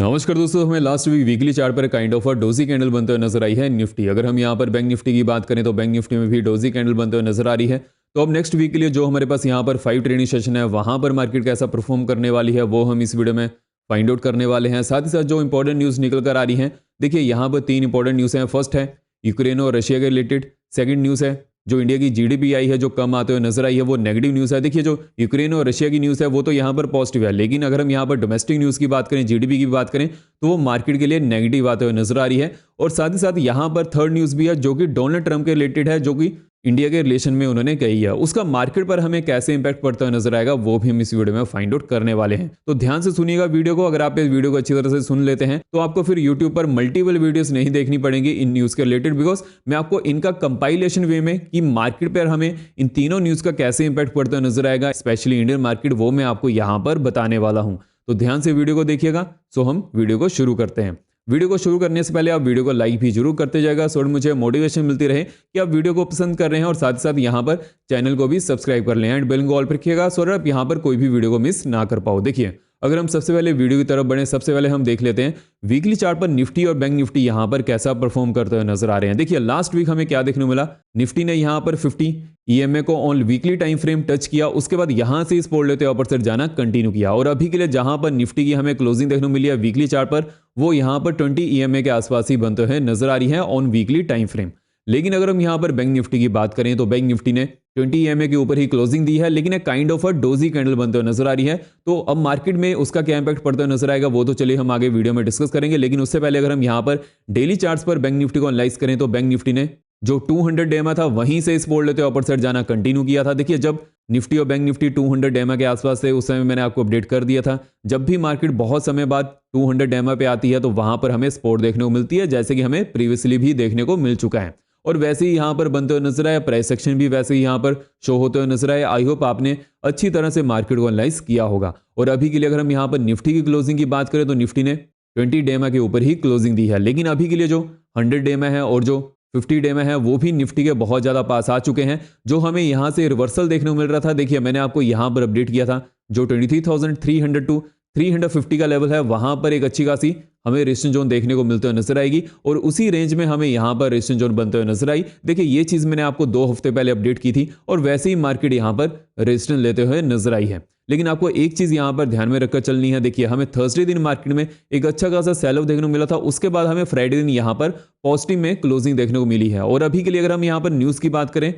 नमस्कार दोस्तों, हमें लास्ट वीक वीकली चार्ट पर काइंड ऑफ डोजी कैंडल बनते हुए नजर आई है निफ्टी। अगर हम यहाँ पर बैंक निफ्टी की बात करें तो बैंक निफ्टी में भी डोजी कैंडल बनते हुए नजर आ रही है। तो अब नेक्स्ट वीक के लिए जो हमारे पास यहाँ पर 5 ट्रेडिंग सेशन है वहां पर मार्केट कैसा परफॉर्म करने वाली है वो हम इस वीडियो में फाइंड आउट करने वाले हैं। साथ ही साथ जो इंपॉर्टेंट न्यूज़ निकल कर आ रही है, देखिए यहाँ पर 3 इंपॉर्टेंट न्यूज़ हैं। फर्स्ट है यूक्रेन और रशिया के रिलेटेड। सेकंड न्यूज़ है जो इंडिया की जीडीपी आई है जो कम आते हुए नजर आई है वो नेगेटिव न्यूज़ है। देखिए जो यूक्रेन और रशिया की न्यूज़ है वो तो यहाँ पर पॉजिटिव है, लेकिन अगर हम यहाँ पर डोमेस्टिक न्यूज़ की बात करें, जीडीपी की बात करें तो वो मार्केट के लिए नेगेटिव आते हुए नजर आ रही है। और साथ ही साथ यहाँ पर थर्ड न्यूज़ भी है जो कि डोनाल्ड ट्रंप के रिलेटेड है, जो कि इंडिया के रिलेशन में उन्होंने कही है। उसका मार्केट पर हमें कैसे इंपैक्ट पड़ता हुआ नजर आएगा वो भी हम इस वीडियो में फाइंड आउट करने वाले हैं। तो ध्यान से सुनिएगा वीडियो को। अगर आप इस वीडियो को अच्छी तरह से सुन लेते हैं तो आपको फिर यूट्यूब पर मल्टीपल वीडियोस नहीं देखनी पड़ेंगी इन न्यूज़ के रिलेटेड, बिकॉज मैं आपको इनका कंपाइलेशन वे में कि मार्केट पर हमें इन तीनों न्यूज़ का कैसे इंपैक्ट पड़ता हुआ नजर आएगा, स्पेशली इंडियन मार्केट, वो मैं आपको यहाँ पर बताने वाला हूँ। तो ध्यान से वीडियो को देखिएगा। सो हम वीडियो को शुरू करते हैं। वीडियो को शुरू करने से पहले आप वीडियो को लाइक भी जरूर करते जाएगा, सो मुझे मोटिवेशन मिलती रहे कि आप वीडियो को पसंद कर रहे हैं। और साथ ही साथ यहाँ पर चैनल को भी सब्सक्राइब कर लें एंड बेल को ऑल पर रखिएगा, सो आप यहाँ पर कोई भी वीडियो को मिस ना कर पाओ। देखिए अगर हम सबसे पहले वीडियो की तरफ बढ़े, सबसे पहले हम देख लेते हैं वीकली चार्ट पर निफ्टी और बैंक निफ्टी यहाँ पर कैसा परफॉर्म करते हुए नजर आ रहे हैं। देखिए लास्ट वीक हमें क्या देखने को मिला, निफ्टी ने यहाँ पर 50 ईएमए को on weekly time frame touch किया, उसके बाद यहां से इस पोल लेते ऊपर से जाना कंटिन्यू किया। और अभी के लिए जहां पर निफ्टी की हमें क्लोजिंग देखने को मिली है वीकली चार्ट पर, वो यहां पर 20 ईएमए के आसपास ही बनते हुए नजर आ रही है ऑन वीकली टाइम फ्रेम। लेकिन अगर हम यहां पर बैंक निफ्टी की बात करें तो बैंक निफ्टी ने 20 ईएमए के ऊपर ही क्लोजिंग दी है, लेकिन एक kind of a doji candle बनते हुए नजर आ रही है। तो अब मार्केट में उसका क्या इंपैक्ट पड़ता हुआ नजर आएगा वो तो चलिए हम आगे वीडियो में डिस्कस करेंगे। लेकिन उससे पहले अगर हम यहाँ पर डेली चार्ट्स पर बैंक निफ्टी को एनालाइज करें तो बैंक निफ्टी ने जो 200 डेमा था वहीं से इस पोल लेते अपर साइड जाना कंटिन्यू किया था। देखिए जब निफ्टी और बैंक निफ्टी 200 डेमा के आसपास थे उस समय मैंने आपको अपडेट कर दिया था, जब भी मार्केट बहुत समय बाद 200 डेमा पे आती है तो वहां पर हमें सपोर्ट देखने को मिलती है, जैसे कि हमें प्रीवियसली भी देखने को मिल चुका है। और वैसे ही यहाँ पर बनते हुए नजर आया, प्राइस सेक्शन भी वैसे ही यहाँ पर शो होते हुए नजर आए। आई होप आपने अच्छी तरह से मार्केट को एनालाइज किया होगा। और अभी के लिए अगर हम यहाँ पर निफ्टी की क्लोजिंग की बात करें तो निफ्टी ने 20 डेमा के ऊपर ही क्लोजिंग दी है, लेकिन अभी के लिए जो 100 डेमा है और जो 50 डे में है वो भी निफ्टी के बहुत ज़्यादा पास आ चुके हैं, जो हमें यहाँ से रिवर्सल देखने को मिल रहा था। देखिए मैंने आपको यहाँ पर अपडेट किया था जो 23,300 टू 350 का लेवल है, वहाँ पर एक अच्छी खासी हमें रेजिस्टेंस जोन देखने को मिलते हुए नजर आएगी और उसी रेंज में हमें यहाँ पर रेजिस्टेंस जोन बनते हुए नजर आई। देखिए ये चीज़ मैंने आपको 2 हफ्ते पहले अपडेट की थी और वैसे ही मार्केट यहाँ पर रेजिस्टेंस लेते हुए नजर आई है। लेकिन आपको एक चीज़ यहाँ पर ध्यान में रखकर चलनी है। देखिए हमें थर्सडे दिन मार्केट में एक अच्छा खासा सेल ऑफ देखने को मिला था, उसके बाद हमें फ्राइडे दिन यहाँ पर पॉजिटिव में क्लोजिंग देखने को मिली है। और अभी के लिए अगर हम यहाँ पर न्यूज़ की बात करें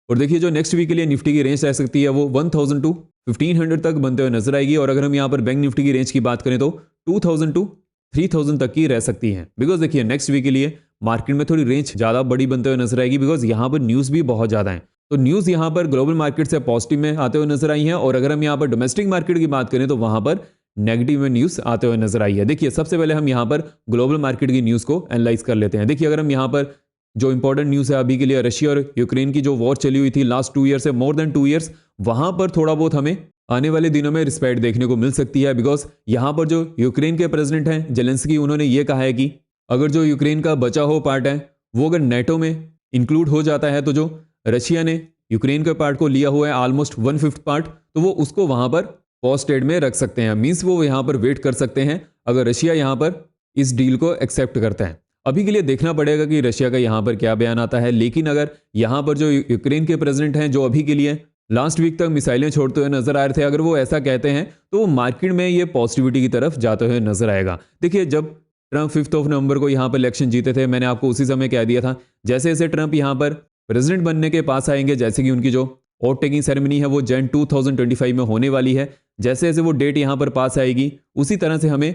और देखिए जो नेक्स्ट वीक के लिए निफ्टी की रेंज रह सकती है वो 1000 टू 1500 तक बनते हुए नजर आएगी। और अगर हम यहाँ पर बैंक निफ्टी की रेंज की बात करें तो 2000 टू 3000 तक की रह सकती है। बिकॉज देखिए नेक्स्ट वीक के लिए मार्केट में थोड़ी रेंज ज़्यादा बड़ी बनते हुए नजर आएगी, बिकॉज यहाँ पर न्यूज़ भी बहुत ज़्यादा है। तो न्यूज़ यहाँ पर ग्लोबल मार्केट से पॉजिटिव में आते हुए नजर आई है और अगर हम यहाँ पर डोमेस्टिक मार्केट की बात करें तो वहाँ पर नेगेटिव में न्यूज़ आते हुए नजर आई है। देखिए सबसे पहले हम यहाँ पर ग्लोबल मार्केट की न्यूज़ को एनालाइज कर लेते हैं। देखिए अगर हम यहाँ पर जो इंपॉर्टेंट न्यूज़ है अभी के लिए, रशिया और यूक्रेन की जो वॉर चली हुई थी लास्ट 2 ईयर से, मोर देन 2 ईयर्स, वहां पर थोड़ा बहुत हमें आने वाले दिनों में रिस्पेक्ट देखने को मिल सकती है। बिकॉज यहाँ पर जो यूक्रेन के प्रेसिडेंट हैं जेलेंस्की, उन्होंने ये कहा है कि अगर जो यूक्रेन का बचा हुआ पार्ट है वो अगर नेटो में इंक्लूड हो जाता है तो जो रशिया ने यूक्रेन के पार्ट को लिया हुआ है ऑलमोस्ट 1/5 पार्ट, तो वो उसको वहां पर पॉज स्टेट में रख सकते हैं। मीन्स वो यहाँ पर वेट कर सकते हैं अगर रशिया यहाँ पर इस डील को एक्सेप्ट करता है। अभी के लिए देखना पड़ेगा कि रशिया का यहाँ पर क्या बयान आता है। लेकिन अगर यहाँ पर जो यूक्रेन के प्रेसिडेंट हैं जो अभी के लिए लास्ट वीक तक मिसाइलें छोड़ते हुए नजर आ रहे थे, अगर वो ऐसा कहते हैं तो मार्केट में ये पॉजिटिविटी की तरफ जाते हुए नजर आएगा। देखिए जब ट्रंप 5 नवंबर को यहाँ पर इलेक्शन जीते थे, मैंने आपको उसी समय कह दिया था जैसे जैसे ट्रंप यहाँ पर प्रेसिडेंट बनने के पास आएंगे, जैसे कि उनकी जो वोट टेकिंग सेरेमनी है वो जन 2025 में होने वाली है, जैसे जैसे वो डेट यहाँ पर पास आएगी उसी तरह से हमें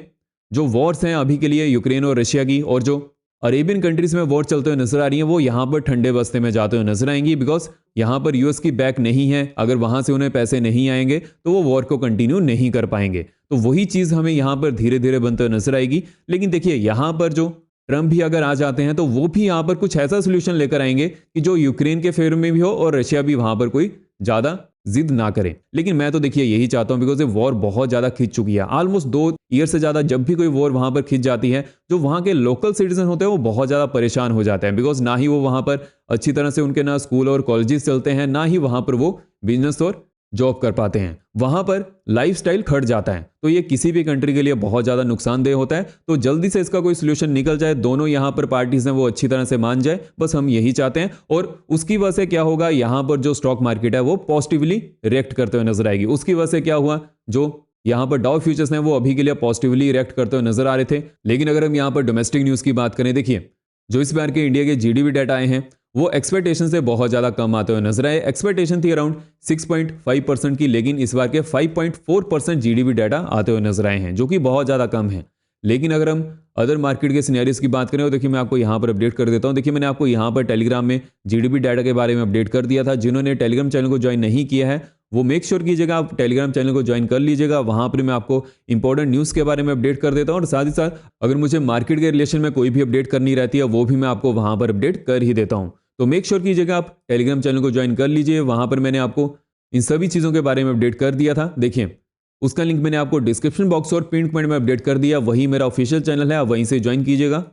जो वॉर्स हैं अभी के लिए यूक्रेन और रशिया की और जो अरेबियन कंट्रीज में वॉर चलते हुए नजर आ रही है वो यहाँ पर ठंडे बस्ते में जाते हुए नजर आएंगी। बिकॉज यहाँ पर यूएस की बैक नहीं है, अगर वहां से उन्हें पैसे नहीं आएंगे तो वो वॉर को कंटिन्यू नहीं कर पाएंगे। तो वही चीज हमें यहाँ पर धीरे धीरे बनते हुए नजर आएगी। लेकिन देखिए यहाँ पर जो ट्रंप भी अगर आ जाते हैं तो वो भी यहाँ पर कुछ ऐसा सोल्यूशन लेकर आएंगे कि जो यूक्रेन के फेवर में भी हो और रशिया भी वहां पर कोई ज्यादा जिद ना करें। लेकिन मैं तो देखिए यही चाहता हूं, बिकॉज ये वॉर बहुत ज्यादा खिंच चुकी है, ऑलमोस्ट 2 ईयर से ज्यादा। जब भी कोई वॉर वहां पर खिंच जाती है, जो वहां के लोकल सिटीजन होते हैं वो बहुत ज्यादा परेशान हो जाते हैं, बिकॉज ना ही वो वहां पर अच्छी तरह से उनके ना स्कूल और कॉलेजेस चलते हैं, ना ही वहां पर वो बिजनेस और जॉब कर पाते हैं, वहां पर लाइफस्टाइल खट जाता है। तो ये किसी भी कंट्री के लिए बहुत ज्यादा नुकसानदेह होता है। तो जल्दी से इसका कोई सोल्यूशन निकल जाए, दोनों यहां पर पार्टीज हैं वो अच्छी तरह से मान जाए, बस हम यही चाहते हैं। और उसकी वजह से क्या होगा, यहां पर जो स्टॉक मार्केट है वो पॉजिटिवली रिएक्ट करते हुए नजर आएगी। उसकी वजह से क्या हुआ, जो यहां पर डाउ फ्यूचर्स हैं वो अभी के लिए पॉजिटिवली रिएक्ट करते हुए नजर आ रहे थे। लेकिन अगर हम यहां पर डोमेस्टिक न्यूज की बात करें, देखिए जो इस बार के इंडिया के जीडीपी डाटा आए हैं वो एक्सपेक्टेशन से बहुत ज्यादा कम आते हुए नजर आए। एक्सपेक्टेशन थी अराउंड 6.5% की, लेकिन इस बार के 5.4% जीडीपी डाटा आते हुए नजर आए हैं, जो कि बहुत ज्यादा कम है। लेकिन अगर हम अदर मार्केट के सिनेरियोज की बात करें तो देखिए मैं आपको यहां पर अपडेट कर देता हूं। देखिए मैंने आपको यहां पर टेलीग्राम में जीडीपी डाटा के बारे में अपडेट कर दिया था। जिन्होंने टेलीग्राम चैनल को ज्वाइन नहीं किया है वो मेक श्योर कीजिएगा आप टेलीग्राम चैनल को ज्वाइन कर लीजिएगा। वहां पर मैं आपको इंपॉर्टेंट न्यूज़ के बारे में अपडेट कर देता हूं, और साथ ही साथ अगर मुझे मार्केट के रिलेशन में कोई भी अपडेट करनी रहती है वो भी मैं आपको वहां पर अपडेट कर ही देता हूं। तो मेक श्योर कीजिएगा आप टेलीग्राम चैनल को ज्वाइन कर लीजिए। वहां पर मैंने आपको इन सभी चीज़ों के बारे में अपडेट कर दिया था। देखिए उसका लिंक मैंने आपको डिस्क्रिप्शन बॉक्स और पिन कमेंट में अपडेट कर दिया, वही मेरा ऑफिशियल चैनल है, आप वहीं से ज्वाइन कीजिएगा।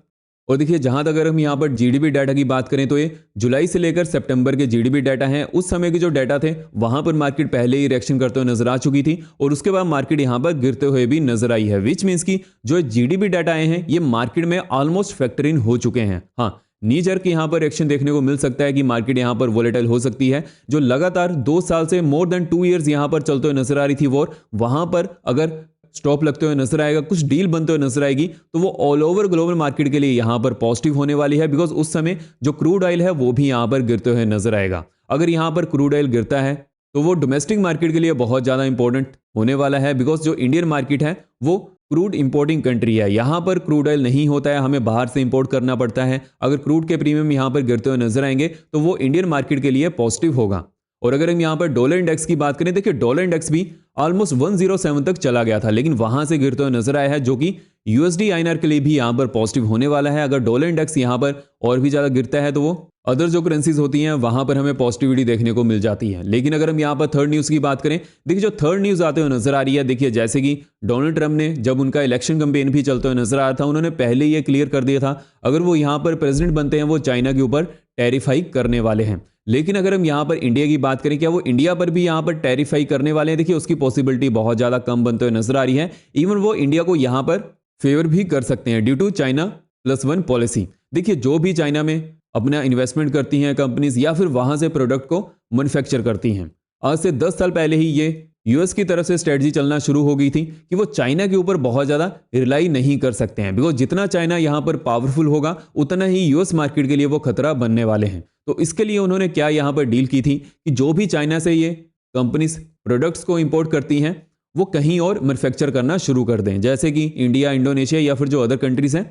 और देखिए जहां तक अगर हम यहां पर जीडीपी डाटा की बात करें तो ये जुलाई से लेकर सितंबर के जीडीपी डाटा हैं। उस समय के जो डाटा थे वहां पर मार्केट पहले ही रिएक्शन करते हुए नजर आ चुकी थी, और उसके बाद मार्केट यहां पर गिरते हुए भी नजर आई है। विच मीन्स की जो जीडीपी डाटा आए हैं ये मार्केट में ऑलमोस्ट फैक्टर इन हो चुके हैं। हाँ, नी जर्क यहां पर एक्शन देखने को मिल सकता है कि मार्केट यहां पर वोलेटाइल हो सकती है। जो लगातार 2 साल से मोर देन 2 इयर्स यहां पर चलते हुए नजर आ रही थी वॉर, वहां पर अगर स्टॉप लगते हुए नजर आएगा, कुछ डील बनते हुए नजर आएगी, तो वो ऑल ओवर ग्लोबल मार्केट के लिए यहां पर पॉजिटिव होने वाली है। बिकॉज उस समय जो क्रूड ऑयल है वो भी यहां पर गिरते हुए नजर आएगा। अगर यहां पर क्रूड ऑयल गिरता है तो वो डोमेस्टिक मार्केट के लिए बहुत ज्यादा इंपॉर्टेंट होने वाला है। बिकॉज जो इंडियन मार्केट है वो क्रूड इंपोर्टिंग कंट्री है, यहां पर क्रूड ऑयल नहीं होता है, हमें बाहर से इंपोर्ट करना पड़ता है। अगर क्रूड के प्रीमियम यहां पर गिरते हुए नजर आएंगे तो वो इंडियन मार्केट के लिए पॉजिटिव होगा। और अगर हम यहां पर डॉलर इंडेक्स की बात करें, देखिए डॉलर इंडेक्स भी ऑलमोस्ट 107 तक चला गया था, लेकिन वहां से गिरते हुए नजर आया है, जो कि यूएसडी आईएनआर के लिए भी यहां पर पॉजिटिव होने वाला है। अगर डॉलर इंडेक्स यहां पर और भी ज्यादा गिरता है तो वो अदर जो करेंसीज होती हैं वहां पर हमें पॉजिटिविटी देखने को मिल जाती है। लेकिन अगर हम यहां पर थर्ड न्यूज की बात करें, देखिए जो थर्ड न्यूज आते हुए नजर आ रही है, देखिए जैसे कि डोनाल्ड ट्रंप ने जब उनका इलेक्शन कैंपेन भी चलते हुए नजर आ रहा था, उन्होंने पहले ये क्लियर कर दिया था अगर वो यहां पर प्रेसिडेंट बनते हैं वो चाइना के ऊपर टैरिफाई करने वाले हैं। लेकिन अगर हम यहां पर इंडिया की बात करें, क्या वो इंडिया पर भी यहां पर टैरिफाई करने वाले हैं? देखिए उसकी पॉसिबिलिटी बहुत ज्यादा कम बनते हुए नजर आ रही है। इवन वो इंडिया को यहां पर फेवर भी कर सकते हैं ड्यू टू China+1 पॉलिसी। देखिए जो भी चाइना में अपना इन्वेस्टमेंट करती हैं कंपनीज या फिर वहां से प्रोडक्ट को मैन्युफैक्चर करती हैं, आज से 10 साल पहले ही ये यूएस की तरफ से स्ट्रेटजी चलना शुरू हो गई थी कि वो चाइना के ऊपर बहुत ज्यादा रिलाई नहीं कर सकते हैं। बिकॉज जितना चाइना यहां पर पावरफुल होगा उतना ही यूएस मार्केट के लिए वो खतरा बनने वाले हैं। तो इसके लिए उन्होंने क्या यहां पर डील की थी कि जो भी चाइना से ये कंपनीज प्रोडक्ट्स को इंपोर्ट करती हैं वो कहीं और मैन्युफैक्चर करना शुरू कर दें, जैसे कि इंडिया, इंडोनेशिया या फिर जो अदर कंट्रीज हैं।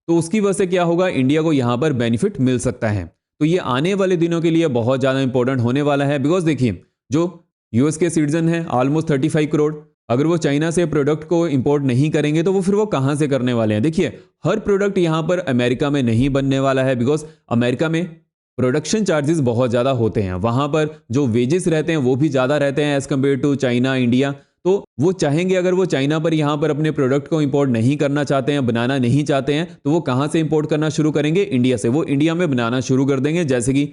तो उसकी वजह से क्या होगा, इंडिया को यहां पर बेनिफिट मिल सकता है। तो ये आने वाले दिनों के लिए बहुत ज्यादा इंपॉर्टेंट होने वाला है। बिकॉज देखिए जो यूएस के सिटीजन है ऑलमोस्ट 35 करोड़, अगर वो चाइना से प्रोडक्ट को इंपोर्ट नहीं करेंगे तो वो फिर वो कहां से करने वाले हैं? देखिए हर प्रोडक्ट यहां पर अमेरिका में नहीं बनने वाला है। बिकॉज अमेरिका में प्रोडक्शन चार्जेस बहुत ज़्यादा होते हैं, वहाँ पर जो वेजेस रहते हैं वो भी ज़्यादा रहते हैं as compare to China, India. तो वो चाहेंगे अगर वो चाइना पर यहाँ पर अपने प्रोडक्ट को इंपोर्ट नहीं करना चाहते हैं, बनाना नहीं चाहते हैं, तो वो कहाँ से इंपोर्ट करना शुरू करेंगे? इंडिया से। वो इंडिया में बनाना शुरू कर देंगे। जैसे कि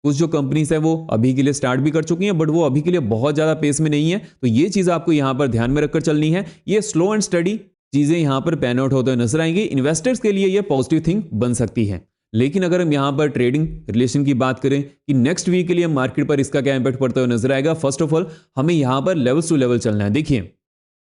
कुछ जो कंपनीज है वो अभी के लिए स्टार्ट भी कर चुकी हैं, बट वो अभी के लिए बहुत ज़्यादा पेस में नहीं है। तो ये चीज़ आपको यहाँ पर ध्यान में रखकर चलनी है। ये स्लो एंड स्टडी चीज़ें यहाँ पर पैन आउट होते नजर आएंगी। इन्वेस्टर्स के लिए ये पॉजिटिव थिंग बन सकती है। लेकिन अगर हम यहां पर ट्रेडिंग रिलेशन की बात करें कि नेक्स्ट वीक के लिए मार्केट पर इसका क्या इंपैक्ट पड़ता हुआ नजर आएगा, फर्स्ट ऑफ ऑल हमें यहां पर लेवल्स टू लेवल चलना है। देखिए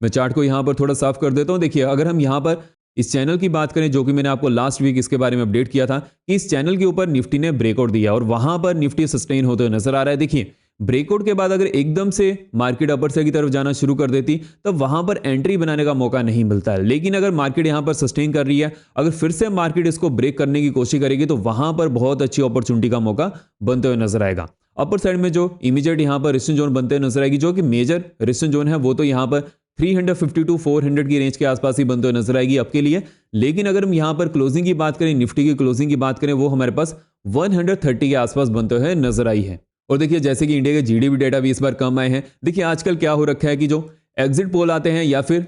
मैं चार्ट को यहां पर थोड़ा साफ कर देता हूं। देखिए अगर हम यहां पर इस चैनल की बात करें, जो कि मैंने आपको लास्ट वीक इसके बारे में अपडेट किया था कि इस चैनल के ऊपर निफ्टी ने ब्रेकआउट दिया और वहां पर निफ्टी सस्टेन होते हुए नजर आ रहा है। देखिए ब्रेकआउट के बाद अगर एकदम से मार्केट अपर साइड की तरफ जाना शुरू कर देती तब वहां पर एंट्री बनाने का मौका नहीं मिलता है। लेकिन अगर मार्केट यहां पर सस्टेन कर रही है, अगर फिर से मार्केट इसको ब्रेक करने की कोशिश करेगी तो वहां पर बहुत अच्छी अपॉर्चुनिटी का मौका बनते हुए नजर आएगा। अपर साइड में जो इमीडिएट यहां पर रेजिस्टेंस जोन बनते हुए नजर आएगी, जो कि मेजर रेजिस्टेंस जोन है वो तो यहां पर 350 टू 400 की रेंज के आसपास ही बनते हुए नजर आएगी अब के लिए। लेकिन अगर हम यहां पर क्लोजिंग की बात करें, निफ्टी की क्लोजिंग की बात करें, वो हमारे पास 130 के आसपास बनते हुए नजर आई है। और देखिए जैसे कि इंडिया के जीडीपी डेटा भी इस बार कम आए हैं। देखिए आजकल क्या हो रखा है कि जो एग्जिट पोल आते हैं या फिर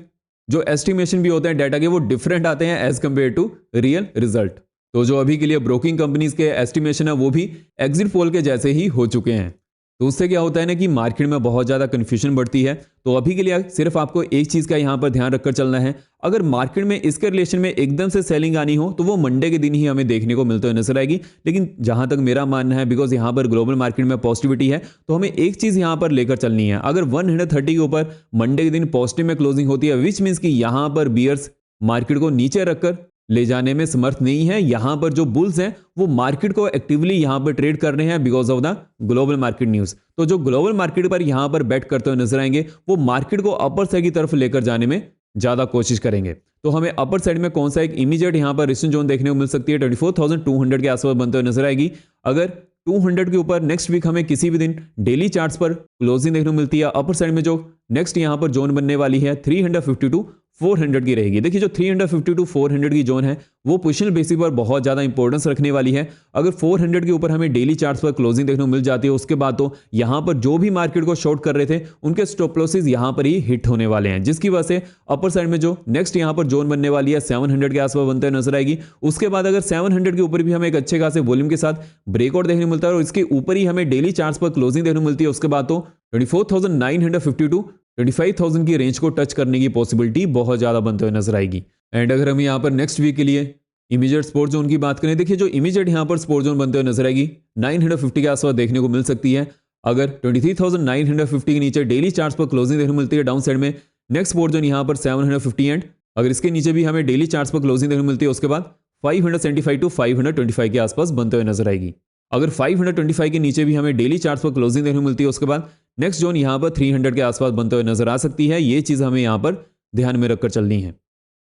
जो एस्टिमेशन भी होते हैं डाटा के, वो डिफरेंट आते हैं as compare to real result. तो जो अभी के लिए ब्रोकिंग कंपनीज के एस्टिमेशन है वो भी एग्जिट पोल के जैसे ही हो चुके हैं। तो उससे क्या होता है ना कि मार्केट में बहुत ज़्यादा कन्फ्यूजन बढ़ती है। तो अभी के लिए सिर्फ आपको एक चीज़ का यहाँ पर ध्यान रखकर चलना है, अगर मार्केट में इसके रिलेशन में एकदम से सेलिंग आनी हो तो वो मंडे के दिन ही हमें देखने को मिलते हुए नजर आएगी। लेकिन जहां तक मेरा मानना है, बिकॉज यहाँ पर ग्लोबल मार्केट में पॉजिटिविटी है, तो हमें एक चीज़ यहाँ पर लेकर चलनी है। अगर 130 के ऊपर मंडे के दिन पॉजिटिव में क्लोजिंग होती है, विच मीन्स कि यहाँ पर बियर्स मार्केट को नीचे रखकर ले जाने में समर्थ नहीं है। यहां पर जो बुल्स हैं वो मार्केट को एक्टिवली यहां पर ट्रेड कर रहे हैं because of the global market news. तो जो ग्लोबल मार्केट पर यहां पर बेट करते हुए नजर आएंगे वो मार्केट को अपर साइड की तरफ लेकर जाने में ज्यादा कोशिश करेंगे। तो हमें अपर साइड में कौन सा एक इमीडिएट यहां पर रेजिस्टेंस जोन देखने को मिल सकती है, 24,200 के आसपास बनते हुए नजर आएगी। अगर 200 के ऊपर नेक्स्ट वीक हमें किसी भी दिन डेली चार्ट्स पर क्लोजिंग देखने को मिलती है, अपर साइड में जो नेक्स्ट यहां पर जोन बनने वाली है 350 400 की रहेगी। देखिए जो 350 to 400 की जोन है वो पोजिशनल बेसिस पर बहुत ज़्यादा इंपॉर्टेंस रखने वाली है। अगर 400 के ऊपर हमें डेली चार्ट्स पर क्लोजिंग देखने को मिल जाती है, उसके बाद तो यहाँ पर जो भी मार्केट को शॉर्ट कर रहे थे उनके स्टॉप लॉसेस यहाँ पर ही हिट होने वाले हैं, जिसकी वजह से अपर साइड में जो नेक्स्ट यहाँ पर जोन बनने वाली है 700 के आसपास बनते हुए नजर आएगी। उसके बाद अगर 700 के ऊपर भी हमें एक अच्छे खासे वॉल्यूम के साथ ब्रेकआउट देखने को मिलता है और इसके ऊपर ही हमें डेली चार्ट्स पर क्लोजिंग देखने को मिलती है, उसके बाद तो 24,950 to 25,000 की रेंज को टच करने की पॉसिबिलिटी बहुत ज्यादा बनते हुए नजर आएगी। एंड अगर हम यहाँ पर नेक्स्ट वीक के लिए इमीडिएट सपोर्ट जोन की बात करें, देखिए जो इमीडिएट यहाँ पर सपोर्ट जोन बनते हुए नजर आएगी 950 के आसपास देखने को मिल सकती है। अगर 23,950 के नीचे डेली चार्ट्स पर क्लोजिंग देखने को मिलती है डाउन साइड में, नेक्स्ट सपोर्ट जोन यहाँ पर 750 एंड अगर इसके नीचे भी हमें डेली चार्ट्स पर क्लोजिंग देखने को मिलती है, उसके बाद 575 to 525 के आसपास बनते हुए नजर आएगी। अगर 525 के नीचे भी हमें डेली चार्ट्स पर क्लोजिंग देखने को मिलती है, उसके बाद नेक्स्ट जोन यहां पर 300 के आसपास बनते हुए नजर आ सकती है। ये चीज हमें यहां पर ध्यान में रखकर चलनी है।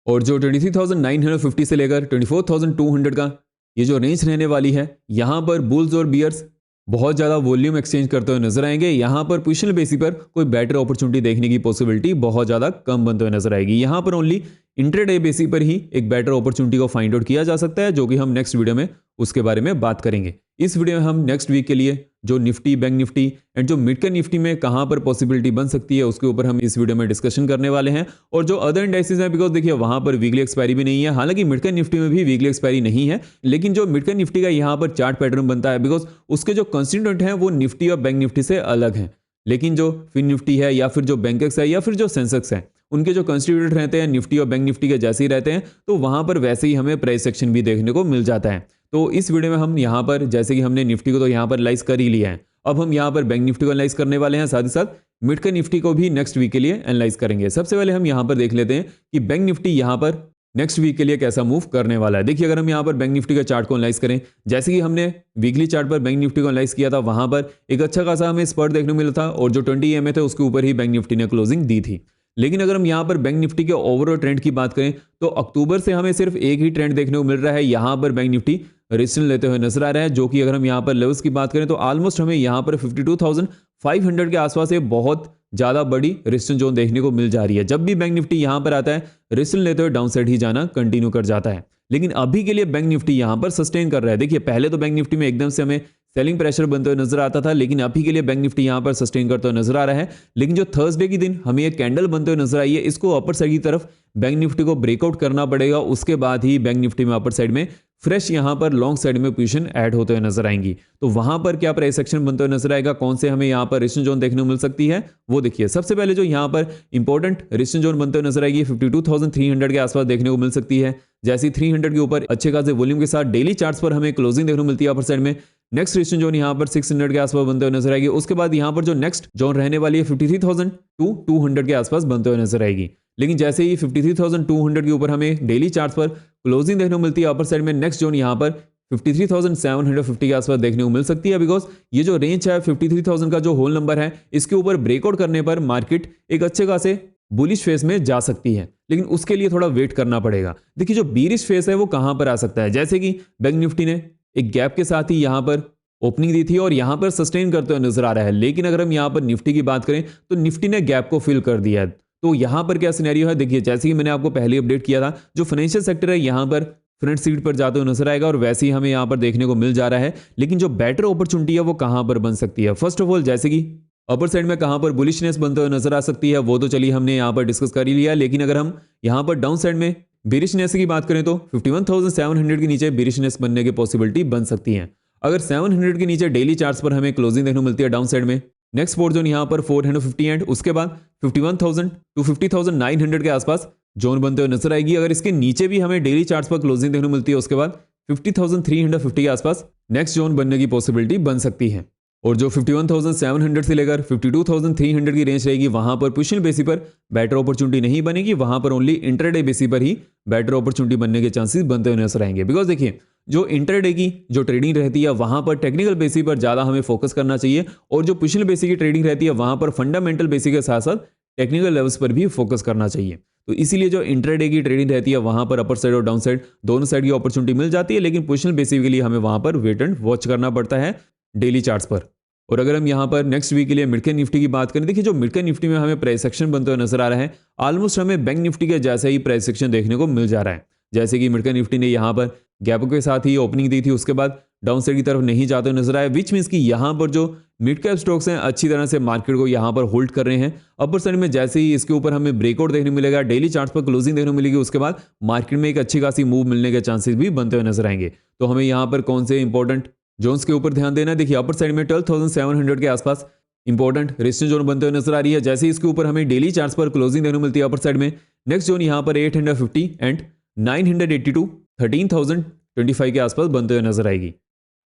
और जो 23,950 से लेकर 24,200 का ये जो रेंज रहने वाली है, यहां पर बुल्स और बियर्स बहुत ज्यादा वॉल्यूम एक्सचेंज करते हुए नजर आएंगे। यहां पर पोजिशनल बेसिस पर कोई बेटर अपॉर्चुनिटी देखने की पॉसिबिलिटी बहुत ज्यादा कम बनते हुए नजर आएगी। यहां पर ओनली इंट्राडे बेसिस पर ही एक बेटर अपॉर्चुनिटी को फाइंड आउट किया जा सकता है, जो कि हम नेक्स्ट वीडियो में उसके बारे में बात करेंगे। इस वीडियो में हम नेक्स्ट वीक के लिए जो निफ्टी, बैंक निफ्टी एंड जो मिड कैप निफ्टी में कहां पर पॉसिबिलिटी बन सकती है उसके ऊपर हम इस वीडियो में डिस्कशन करने वाले हैं। और जो अदर इंडाइसेस हैं, बिकॉज देखिए वहां पर वीकली एक्सपायरी भी नहीं है, हालांकि मिड कैप निफ्टी में भी वीकली एक्सपायरी नहीं है, लेकिन जो मिड कैप निफ्टी का यहां पर चार्ट पैटर्न बनता है बिकॉज उसके जो कंस्टिट्यूएंट हैं वो निफ्टी और बैंक निफ्टी से अलग हैं। लेकिन जो फिन निफ्टी है या फिर जो बैंकेक्स है या फिर जो सेंसेक्स है, उनके जो कंस्टिट्यूएंट रहते हैं निफ्टी और बैंक निफ्टी के जैसे ही रहते हैं, तो वहां पर वैसे ही हमें प्राइस सेक्शन भी देखने को मिल जाता है। तो इस वीडियो में हम यहाँ पर जैसे कि हमने निफ्टी को तो यहाँ पर एनालाइज कर ही लिया है, अब हम यहाँ पर बैंक निफ्टी को एनालाइज करने वाले हैं, साथ ही साथ मिड कैप निफ्टी को भी नेक्स्ट वीक के लिए एनालाइज करेंगे। सबसे पहले हम यहाँ पर देख लेते हैं कि बैंक निफ्टी यहाँ पर नेक्स्ट वीक के लिए कैसा मूव करने वाला है। देखिए अगर हम यहाँ पर बैंक निफ्टी का चार्ट को एनालाइज करें, जैसे कि हमने वीकली चार्ट पर बैंक निफ्टी को एनालाइज किया था, वहां पर एक अच्छा खासा हमें स्पर्ट देखने को मिला था और जो 20 EMA थे उसके ऊपर ही बैंक निफ्टी ने क्लोजिंग दी थी। लेकिन अगर हम यहाँ पर बैंक निफ्टी के ओवरऑल ट्रेंड की बात करें तो अक्टूबर से हमें सिर्फ एक ही ट्रेंड देखने को मिल रहा है, यहाँ पर बैंक निफ्टी रेजिस्टेंस लेते हुए नजर आ रहा है, जो कि अगर हम यहाँ पर लेवल्स की बात करें तो ऑलमोस्ट हमें यहाँ पर 52,500 के आसपास एक बहुत ज्यादा बड़ी रेजिस्टेंस जोन देखने को मिल जा रही है। जब भी बैंक निफ्टी यहाँ पर आता है रेजिस्टेंस लेते हुए डाउन साइड ही जाना कंटिन्यू कर जाता है, लेकिन अभी के लिए बैंक निफ्टी यहाँ पर सस्टेन कर रहा है। देखिए पहले तो बैंक निफ्टी में एकदम से हमें सेलिंग प्रेशर बनते हुए नजर आता था, लेकिन अभी के लिए बैंक निफ्टी यहाँ पर सस्टेन करते हुए नजर आ रहा है। लेकिन जो थर्सडे के दिन हमें एक कैंडल बनते हुए नजर आई है, इसको अपर साइड की तरफ बैंक निफ्टी को ब्रेकआउट करना पड़ेगा, उसके बाद ही बैंक निफ्टी में अपर साइड में फ्रेश यहां पर लॉन्ग साइड में पोजीशन ऐड होते हुए नजर आएंगी। तो वहां पर क्या प्राइस एक्शन बनते हुए नजर आएगा, कौन से हमें यहां पर रेजिस्टेंस जोन देखने को मिल सकती है वो देखिए। सबसे पहले जो यहां पर इंपॉर्टेंट रेजिस्टेंस जोन बनते हुए नजर आएगी 52,300 के आसपास देखने को मिल सकती है। जैसे 300 के ऊपर अच्छे खासे वॉल्यूम के साथ डेली चार्ट्स पर हमें क्लोजिंग देखने को मिलती है अपर साइड में, नेक्स्ट रेजिस्टेंस जोन यहां पर 600 के आसपास बनते हुए नजर आएगी। उसके बाद यहां पर जो नेक्स्ट जोन रहने वाली है 53,200 के आसपास बनते हुए नजर आएगी। लेकिन जैसे ही 53,200 के ऊपर हमें डेली चार्ट्स पर क्लोजिंग देखने को मिलती है अपर साइड में, नेक्स्ट जोन यहां पर 53,750 के आसपास देखने को मिल सकती है, बिकॉज ये जो रेंज है 53,000 का जो होल नंबर है, इसके ऊपर ब्रेकआउट करने पर मार्केट एक अच्छे खासे बुलिश फेस में जा सकती है, लेकिन उसके लिए थोड़ा वेट करना पड़ेगा। देखिए जो बीरिश फेस है वो कहां पर आ सकता है, जैसे कि बैंक निफ्टी ने एक गैप के साथ ही यहां पर ओपनिंग दी थी और यहां पर सस्टेन करते हुए नजर आ रहा है। लेकिन अगर हम यहां पर निफ्टी की बात करें तो निफ्टी ने गैप को फिल कर दिया है। तो यहां पर क्या सिनेरियो है, देखिए जैसे कि मैंने आपको पहले अपडेट किया था, जो फाइनेंशियल सेक्टर है यहां पर फ्रंट सीट पर जाते हुए नजर आएगा और वैसे ही हमें यहां पर देखने को मिल जा रहा है। लेकिन जो बेटर अपॉर्चुनिटी है वो कहां पर बन सकती है, फर्स्ट ऑफ ऑल जैसे कि अपर साइड में कहां पर बुलिशनेस बनते हुए नजर आ सकती है वो तो चलिए हमने यहां पर डिस्कस कर ही लिया। लेकिन अगर हम यहां पर डाउन साइड में बेरिशनेस की बात करें तो 51,700 के नीचे बेरिशनेस बनने की पॉसिबिलिटी बन सकती है। अगर 700 के नीचे डेली चार्ट्स पर हमें क्लोजिंग देखने को मिलती है डाउन साइड में, नेक्स्ट सपोर्ट जोन यहाँ पर 450 एंड उसके बाद 51,000 टू 50,900 के आसपास जोन बनते हुए नजर आएगी। अगर इसके नीचे भी हमें डेली चार्ट्स पर क्लोजिंग देखने को मिलती है उसके बाद 50,350 के आसपास नेक्स्ट जोन बनने की पॉसिबिलिटी बन सकती है। और जो 51,700 से लेकर 52,300 की रेंज रहेगी वहां पर पोजिशनल बेसिस पर बेटर अपॉर्चुनिटी नहीं बनेगी, वहां पर ओनली इंटरडे बेसिस पर ही बेटर अपॉर्चुनिटी बनने के चांसेस बनते हुए नजर आएंगे। बिकॉज देखिए जो इंटरडे की जो ट्रेडिंग रहती है वहां पर टेक्निकल बेसिस पर ज्यादा हमें फोकस करना चाहिए, और जो पोजिशनल बेसिस की ट्रेडिंग रहती है वहां पर फंडामेंटल बेसिस के साथ साथ टेक्निकल लेवल्स पर भी फोकस करना चाहिए। तो इसीलिए जो इंटरडे की ट्रेडिंग रहती है वहां पर अपर साइड और डाउन साइड दोनों साइड की अपॉर्चुनिटी मिल जाती है, लेकिन पोजिशनल बेसिस के लिए हमें वहां पर वेट एंड वॉच करना पड़ता है डेली चार्ट्स पर। और अगर हम यहाँ पर नेक्स्ट वीक के लिए मिड कैप निफ्टी की बात करें, देखिए जो मिड कैप निफ्टी में हमें प्राइस सेक्शन बनते हुए नजर आ रहा है, ऑलमोस्ट हमें बैंक निफ्टी के जैसा ही प्राइस सेक्शन देखने को मिल जा रहा है। जैसे कि मिड कैप निफ्टी ने यहाँ पर गैप के साथ ही ओपनिंग दी थी, उसके बाद डाउन साइड की तरफ नहीं जाते नजर आया, विच मीन्स कि यहाँ पर जो मिड कैप स्टॉक्स हैं अच्छी तरह से मार्केट को यहाँ पर होल्ड कर रहे हैं। अपर साइड में जैसे ही इसके ऊपर हमें ब्रेकआउट देखने मिलेगा, डेली चार्ट्स पर क्लोजिंग देखने मिलेगी, उसके बाद मार्केट में एक अच्छी खासी मूव मिलने के चांसेस भी बनते हुए नजर आएंगे। तो हमें यहाँ पर कौन से इंपॉर्टेंट जोन्स के ऊपर ध्यान देना है, देखिए अपर साइड में 12,700 के आसपास इंपॉर्टेंट रेजिस्टेंस जोन बनते हुए नजर आ रही है। जैसे इसके ऊपर हमें डेली चार्ट्स पर क्लोजिंग देखने मिलती है अपर साइड में, नेक्स्ट जोन यहाँ पर 850 एंड 982 13,025 के आसपास बनते हुए नजर आएगी।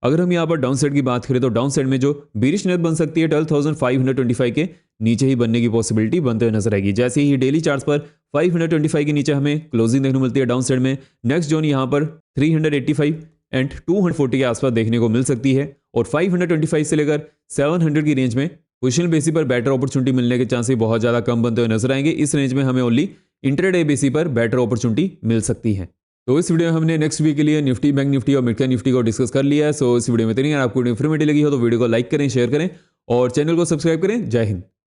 अगर हम यहाँ पर डाउन साइड की बात करें तो डाउन साइड में जो बीरिश नेट बन सकती है 12,525 के नीचे ही बनने की पॉसिबिलिटी बनते हुए नजर आएगी। जैसे ही डेली चार्ट्स पर 525 के नीचे हमें क्लोजिंग देखने मिलती है डाउन साइड में, नेक्स्ट जोन यहाँ पर 385 एंड 240 के आसपास देखने को मिल सकती है, और 525 से लेकर 700 की रेंज में पोजिशनल बेसिस पर बेटर अपॉर्चुनिटी मिलने के चांसेस बहुत ज्यादा कम बनते हुए नजर आएंगे। इस रेंज में हमें ओनली इंटरडे बेसिस पर बेटर अपॉर्चुनिटी मिल सकती है। तो इस वीडियो में हमने नेक्स्ट वीक के लिए निफ्टी, बैंक निफ्टी और मिड कैप निफ्टी को डिस्कस कर लिया है। सो इस वीडियो में इतनी, अगर आपको इन्फॉर्मेटिव लगी हो तो वीडियो को लाइक करें, शेयर करें और चैनल को सब्सक्राइब करें। जय हिंद।